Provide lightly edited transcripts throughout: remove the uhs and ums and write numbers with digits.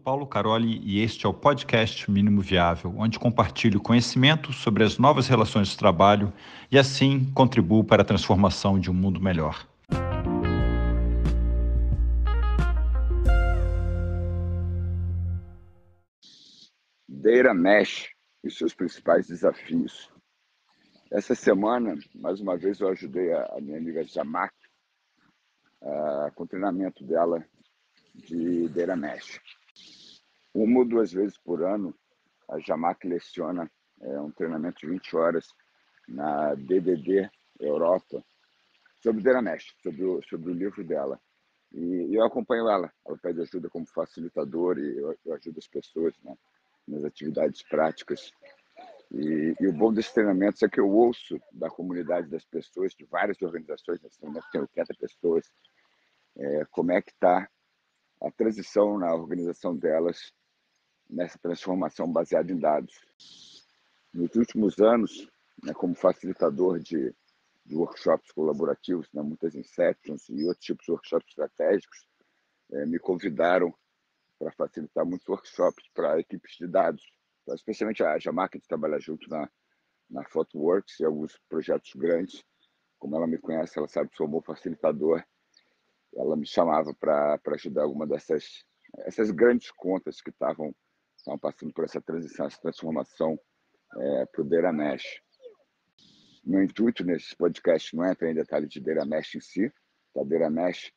Paulo Caroli e este é o podcast Mínimo Viável, onde compartilho conhecimento sobre as novas relações de trabalho e assim contribuo para a transformação de um mundo melhor. Data Mesh e seus principais desafios. Essa semana, mais uma vez, eu ajudei a minha amiga Jamak com o treinamento dela de Data Mesh. Uma ou duas vezes por ano, a Jamak leciona um treinamento de 20 horas na DDD Europa sobre Data Mesh, sobre o livro dela. E eu acompanho ela pede ajuda como facilitador e eu ajudo as pessoas, né, nas atividades práticas. E o bom desses treinamentos é que eu ouço da comunidade das pessoas, de várias organizações, nesse treinamento tem 80 pessoas, como é que está a transição na organização delas nessa transformação baseada em dados. Nos últimos anos, né, como facilitador de workshops colaborativos, né, muitas Inceptions e outros tipos de workshops estratégicos, me convidaram para facilitar muitos workshops para equipes de dados, especialmente a Jamak, que trabalha junto na Photoworks e alguns projetos grandes. Como ela me conhece, ela sabe que sou um bom facilitador. Ela me chamava para ajudar alguma essas grandes contas que estavam passando por essa transição, essa transformação para o Data Mesh. Meu intuito nesse podcast não é entrar em detalhes de Data Mesh em si. A Data Mesh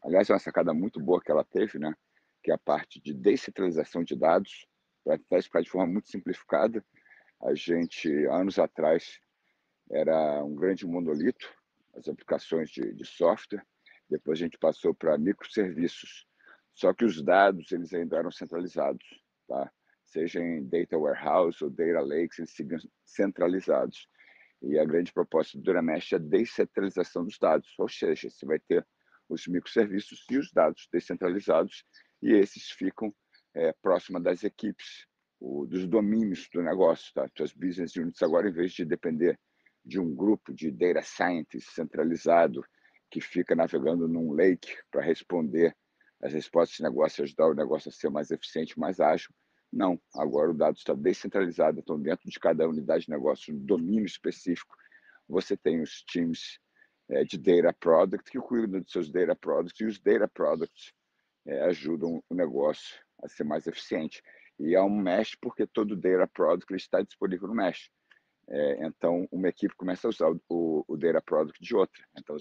aliás, é uma sacada muito boa que ela teve, né? Que é a parte de descentralização de dados, para explicar de forma muito simplificada. A gente, anos atrás, era um grande monolito, as aplicações de software. Depois a gente passou para microserviços. Só que os dados eles ainda eram centralizados, tá? Seja em data warehouse ou data lakes, eles seguiam centralizados. E a grande proposta do Data Mesh é a descentralização dos dados, ou seja, você vai ter os microserviços e os dados descentralizados, e esses ficam próximo das equipes, dos domínios do negócio, tá? As business units agora, em vez de depender de um grupo de data scientists centralizado que fica navegando num lake para responder as respostas de negócio, ajudar o negócio a ser mais eficiente, mais ágil. Não, agora o dado está descentralizado, então dentro de cada unidade de negócio, um domínio específico, você tem os times de data product que cuidam dos seus data products e os data products ajudam o negócio a ser mais eficiente. E é um mesh porque todo data product está disponível no mesh. Então, uma equipe começa a usar o data product de outra. Então,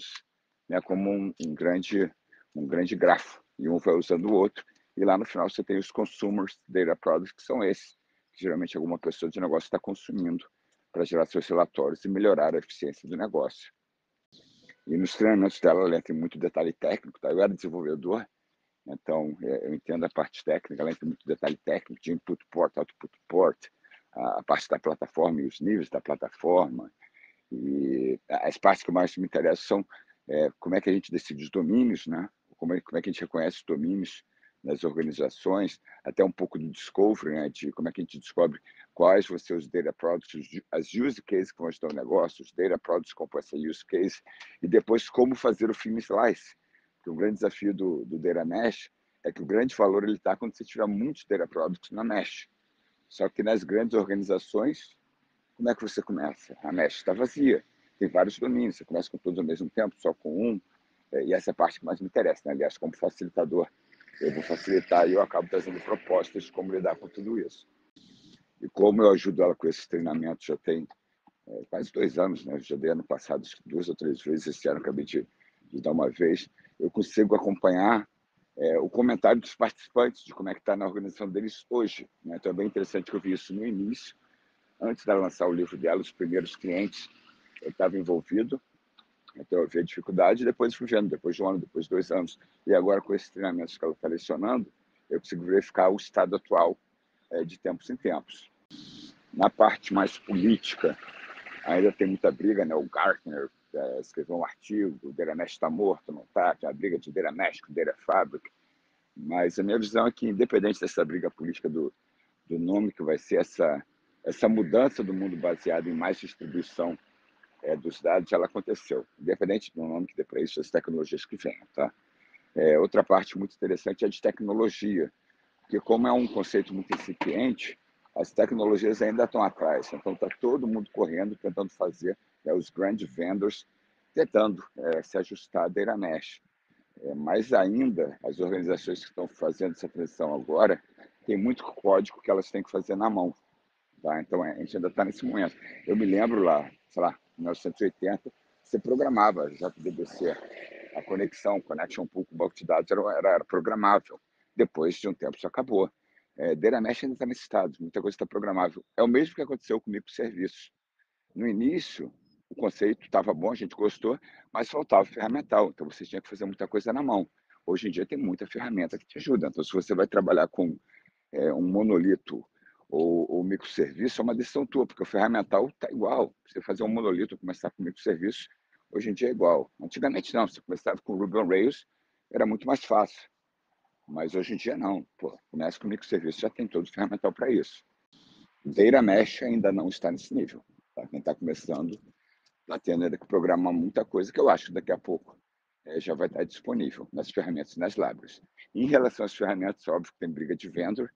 é como um grande grafo, e um vai usando o outro. E lá no final você tem os consumers data products, que são esses, que geralmente alguma pessoa de negócio está consumindo para gerar seus relatórios e melhorar a eficiência do negócio. E nos treinamentos dela, ela entra em muito detalhe técnico, tá? Eu era desenvolvedor, então eu entendo a parte técnica, ela entra em muito detalhe técnico, de input port, output port, a parte da plataforma e os níveis da plataforma. E as partes que mais me interessam são como é que a gente decide os domínios, né? Como é que a gente reconhece os domínios nas organizações, até um pouco do discovery, né? De como é que a gente descobre quais vão ser os data products, as use cases que vão ajudar o negócio, os data products que compõem essa use case, e depois como fazer o finish slice. Porque o grande desafio do Data Mesh é que o grande valor está quando você tiver muitos data products na Mesh. Só que nas grandes organizações, como é que você começa? A mesh está vazia, tem vários domínios, você começa com todos ao mesmo tempo, só com um, e essa é a parte que mais me interessa, né? Aliás, como facilitador, eu vou facilitar e eu acabo trazendo propostas de como lidar com tudo isso. E como eu ajudo ela com esses treinamentos, já tem quase 2 anos, né? Eu já dei ano passado 2 ou 3 vezes, esse ano acabei de dar uma vez, eu consigo acompanhar o comentário dos participantes, de como é que está na organização deles hoje, né? Então é bem interessante que eu vi isso no início, antes dela lançar o livro dela, os primeiros clientes, eu estava envolvido, então eu vi a dificuldade, depois fui vendo, depois de um ano, depois de 2 anos, e agora com esses treinamentos que ela está lecionando, eu consigo verificar o estado atual de tempos em tempos. Na parte mais política, ainda tem muita briga, né? O Gartner escreveu um artigo, o Data Mesh está morto, não está? Tem a briga de Data Mesh com Data Fabric, mas a minha visão é que, independente dessa briga política do nome que vai ser essa mudança do mundo baseado em mais distribuição dos dados, ela aconteceu, independente do nome que dê para isso, as tecnologias que venham, tá? Outra parte muito interessante é de tecnologia. Porque como é um conceito muito incipiente, as tecnologias ainda estão atrás. Então, está todo mundo correndo, tentando fazer, os grandes vendors tentando se ajustar à Data Mesh. Mas ainda, as organizações que estão fazendo essa transição agora, tem muito código que elas têm que fazer na mão. Tá? Então, a gente ainda está nesse momento. Eu me lembro lá, sei lá, em 1980, você programava já para o DBC. A connection pool com o banco de dados era programável. Depois de um tempo, isso acabou. Data Mesh ainda está nesse estado, muita coisa está programável. É o mesmo que aconteceu com microserviços. No início, o conceito estava bom, a gente gostou, mas faltava ferramental, então você tinha que fazer muita coisa na mão. Hoje em dia tem muita ferramenta que te ajuda. Então, se você vai trabalhar com um monolito ou microserviço, é uma decisão tua, porque o ferramental está igual. Você fazer um monolito, começar com microserviço, hoje em dia é igual. Antigamente não, você começava com Ruby on Rails, era muito mais fácil. Mas hoje em dia não. Pô, começa com microserviço, já tem todo o ferramental para isso. Data Mesh ainda não está nesse nível. Tá? Quem está começando está tendo ainda que programar muita coisa que eu acho que daqui a pouco já vai estar disponível nas ferramentas, nas libraries. Em relação às ferramentas, óbvio que tem briga de vendor,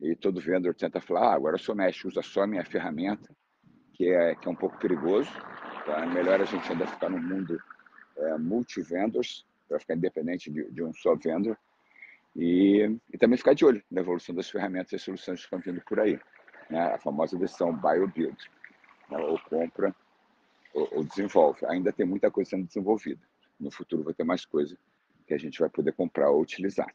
e todo vendor tenta falar, agora eu sou Mesh, usa só a minha ferramenta, que é um pouco perigoso. Tá? Melhor a gente ainda ficar no mundo multi-vendors, para ficar independente de um só vendor, e também ficar de olho na evolução das ferramentas e as soluções que estão vindo por aí. Né? A famosa decisão buy or build, né? Ou compra ou desenvolve. Ainda tem muita coisa sendo desenvolvida. No futuro vai ter mais coisa que a gente vai poder comprar ou utilizar.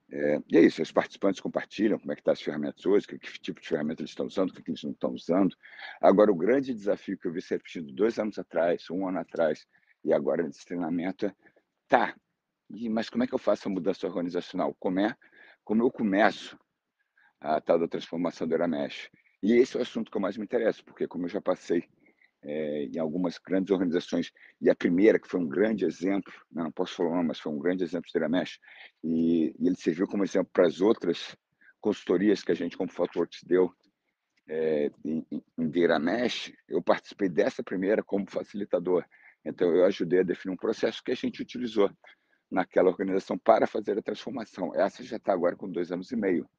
E é isso, os participantes compartilham como é que estão as ferramentas hoje, que tipo de ferramenta eles estão usando, o que eles não estão usando. Agora, o grande desafio que eu vi se repetindo 2 anos atrás, 1 ano atrás, e agora nesse treinamento é, mas como é que eu faço a mudança organizacional? Como eu começo a tal da transformação do Eramesh? E esse é o assunto que eu mais me interesso, porque como eu já passei em algumas grandes organizações, e a primeira, que foi um grande exemplo, não posso falar o nome, mas foi um grande exemplo de Eramesh, e ele serviu como exemplo para as outras consultorias que a gente, como Thoughtworks, deu em Data Mesh. Eu participei dessa primeira como facilitador. Então, eu ajudei a definir um processo que a gente utilizou naquela organização para fazer a transformação. Essa já está agora com 2 anos e meio.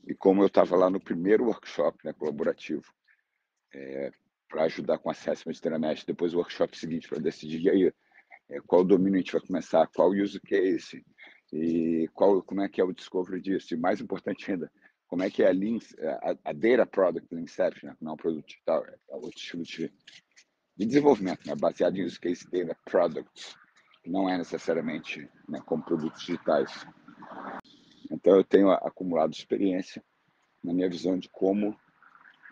E como eu estava lá no primeiro workshop, né, colaborativo, para ajudar com assessment de Data Mesh, depois o workshop seguinte para decidir aí, qual domínio a gente vai começar, qual use case, e como é que é o discovery disso, e mais importante ainda, como é que é a data product do Inception, né? Não é um produto digital, é outro estilo de desenvolvimento, né? Baseado em use case data products, que não é necessariamente, né, como produtos digitais. Então, eu tenho acumulado experiência na minha visão de como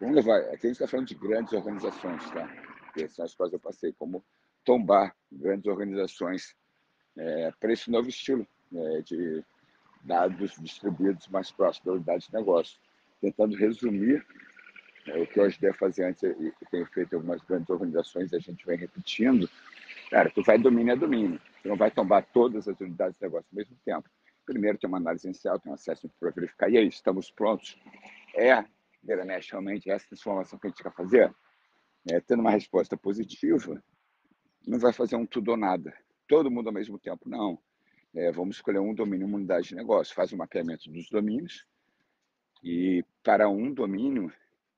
vamos levar. Aqui a gente está falando de grandes organizações, tá? Que são as quais eu passei, como tombar grandes organizações para esse novo estilo de dados distribuídos mais próximos da unidade de negócio. Tentando resumir o que eu ajudei a fazer antes e tenho feito em algumas grandes organizações, a gente vem repetindo. Cara, tu vai domínio a domínio. Tu não vai tombar todas as unidades de negócio ao mesmo tempo. Primeiro tem uma análise inicial, tem um acesso para verificar. E aí, estamos prontos? Realmente essa transformação que a gente quer fazer? Tendo uma resposta positiva, não vai fazer um tudo ou nada. Todo mundo ao mesmo tempo, não. Vamos escolher um domínio, uma unidade de negócio, faz o mapeamento dos domínios e para um domínio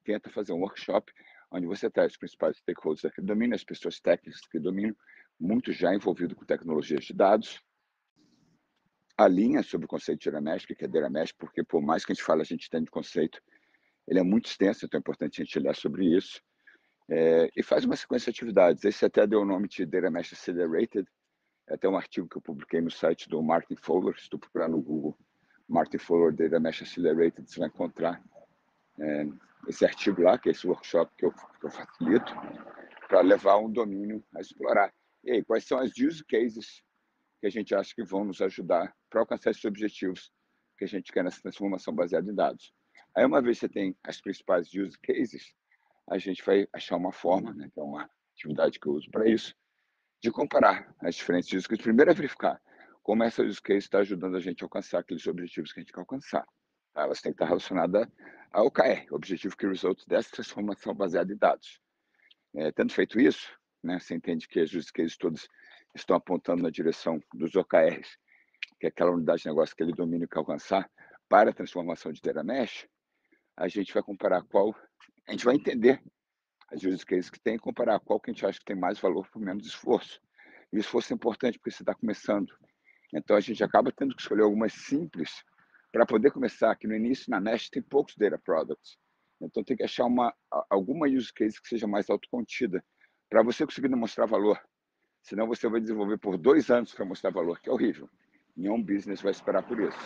tenta fazer um workshop onde você traz os principais stakeholders daquele domínio, as pessoas técnicas daquele domínio, muito já envolvido com tecnologias de dados, alinha sobre o conceito de Data Mesh, que é Data Mesh, porque por mais que a gente fale, a gente tem de conceito, ele é muito extenso, então é importante a gente olhar sobre isso. E faz uma sequência de atividades. Esse até deu o nome de Data Mesh Accelerated. É até um artigo que eu publiquei no site do Martin Fowler. Se tu procurar no Google Martin Fowler Data Mesh Accelerated, você vai encontrar esse artigo lá, que é esse workshop que eu facilito, para levar um domínio a explorar. E aí, quais são as use cases que a gente acha que vão nos ajudar para alcançar esses objetivos que a gente quer nessa transformação baseada em dados? Aí, uma vez que você tem as principais use cases, a gente vai achar uma forma, né, que é uma atividade que eu uso para isso, de comparar as diferentes use cases. Primeiro é verificar como essa use case está ajudando a gente a alcançar aqueles objetivos que a gente quer alcançar. Tá? Elas têm que estar relacionadas ao OKR, Objective Key Results, dessa transformação baseada em dados. Tendo feito isso, né, você entende que as use cases todas estão apontando na direção dos OKRs que é aquela unidade de negócio, aquele domínio que alcançar para a transformação de data mesh, a gente vai comparar a gente vai entender as use cases que tem e comparar qual que a gente acha que tem mais valor por menos esforço. E o esforço é importante porque você está começando. Então, a gente acaba tendo que escolher algumas simples para poder começar, que no início, na Mesh, tem poucos data products. Então, tem que achar alguma use case que seja mais autocontida para você conseguir demonstrar valor. Senão, você vai desenvolver por 2 anos para mostrar valor, que é horrível. Nenhum business vai esperar por isso.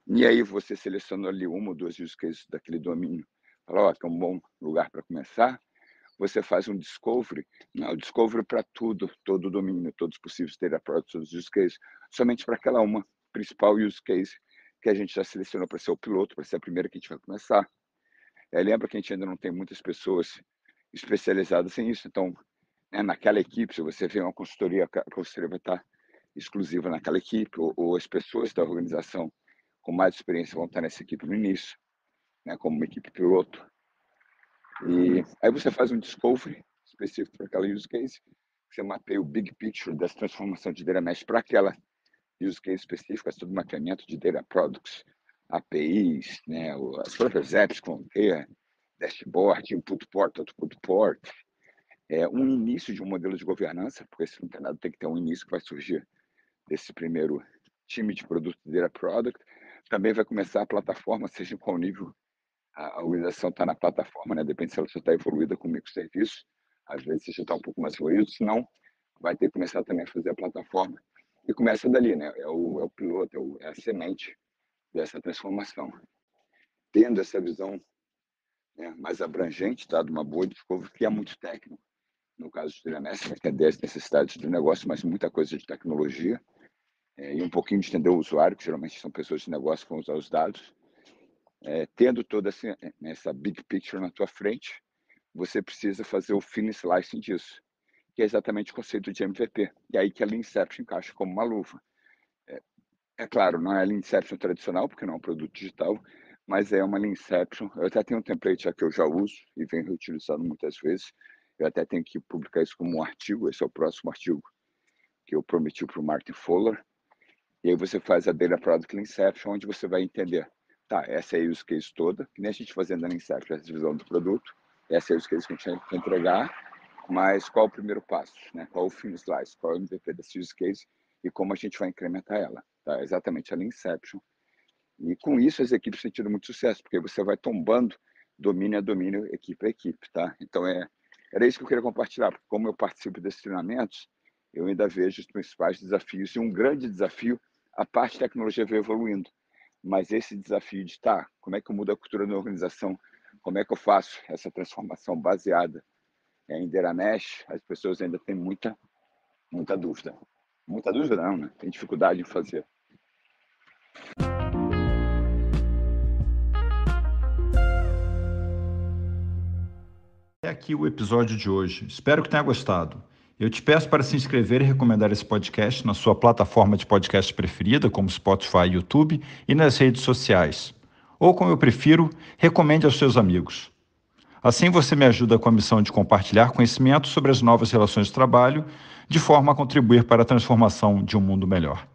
E aí, você seleciona ali uma ou duas use cases daquele domínio. Fala, que é um bom lugar para começar. Você faz um discovery, não, o discovery para tudo, todo o domínio, todos os possíveis data products, todos os use cases, somente para aquela uma principal use case que a gente já selecionou para ser o piloto, para ser a primeira que a gente vai começar. Lembra que a gente ainda não tem muitas pessoas especializadas em isso, então, naquela equipe, se você vê uma consultoria, a consultoria vai estar exclusiva naquela equipe, ou as pessoas da organização com mais experiência vão estar nessa equipe no início, como uma equipe piloto. E aí você faz um discovery específico para aquela use case, você mapeia o big picture dessa transformação de data mesh para aquela use case específica, todo o mapeamento de data products, APIs, as próprias apps que vão ter, dashboard, input port, output port, um início de um modelo de governança, porque se não tem nada, tem que ter um início que vai surgir desse primeiro time de produto de data product. Também vai começar a plataforma, seja em qual nível a organização está na plataforma, depende se ela já está evoluída com microserviços, às vezes você já está um pouco mais evoluído, senão vai ter que começar também a fazer a plataforma. E começa dali, é o piloto, é a semente dessa transformação. Tendo essa visão mais abrangente, de uma boa discovery, que é muito técnico. No caso de Dynamics, vai entender as necessidades do negócio, mas muita coisa de tecnologia, e um pouquinho de entender o usuário, que geralmente são pessoas de negócio que vão usar os dados. Tendo toda essa big picture na tua frente, você precisa fazer o fine slicing disso, que é exatamente o conceito de MVP. E aí que a Lean Inception encaixa como uma luva. Claro, não é a Lean Inception tradicional, porque não é um produto digital, mas é uma Lean Inception. Eu até tenho um template que eu já uso e venho reutilizando muitas vezes. Eu até tenho que publicar isso como um artigo, esse é o próximo artigo que eu prometi para o Martin Fowler. E aí você faz a Data Product Lean Inception, onde você vai entender, essa é a use case toda, que nem a gente fazendo a Lean Inception, essa divisão do produto, essa é a use case que a gente tem que entregar, mas qual o primeiro passo, qual o fine slice, qual é o MVP dessa use case e como a gente vai incrementar ela, exatamente a Lean Inception. E com isso as equipes têm tido muito sucesso, porque você vai tombando domínio a domínio, equipe a equipe, Então era isso que eu queria compartilhar, porque como eu participo desses treinamentos, eu ainda vejo os principais desafios, e um grande desafio, a parte de tecnologia veio evoluindo, mas esse desafio de como é que eu mudo a cultura da organização, como é que eu faço essa transformação baseada em data mesh, as pessoas ainda têm muita dúvida. Muita dúvida não, tem dificuldade em fazer. É aqui o episódio de hoje. Espero que tenha gostado. Eu te peço para se inscrever e recomendar esse podcast na sua plataforma de podcast preferida, como Spotify e YouTube, e nas redes sociais. Ou, como eu prefiro, recomende aos seus amigos. Assim você me ajuda com a missão de compartilhar conhecimento sobre as novas relações de trabalho, de forma a contribuir para a transformação de um mundo melhor.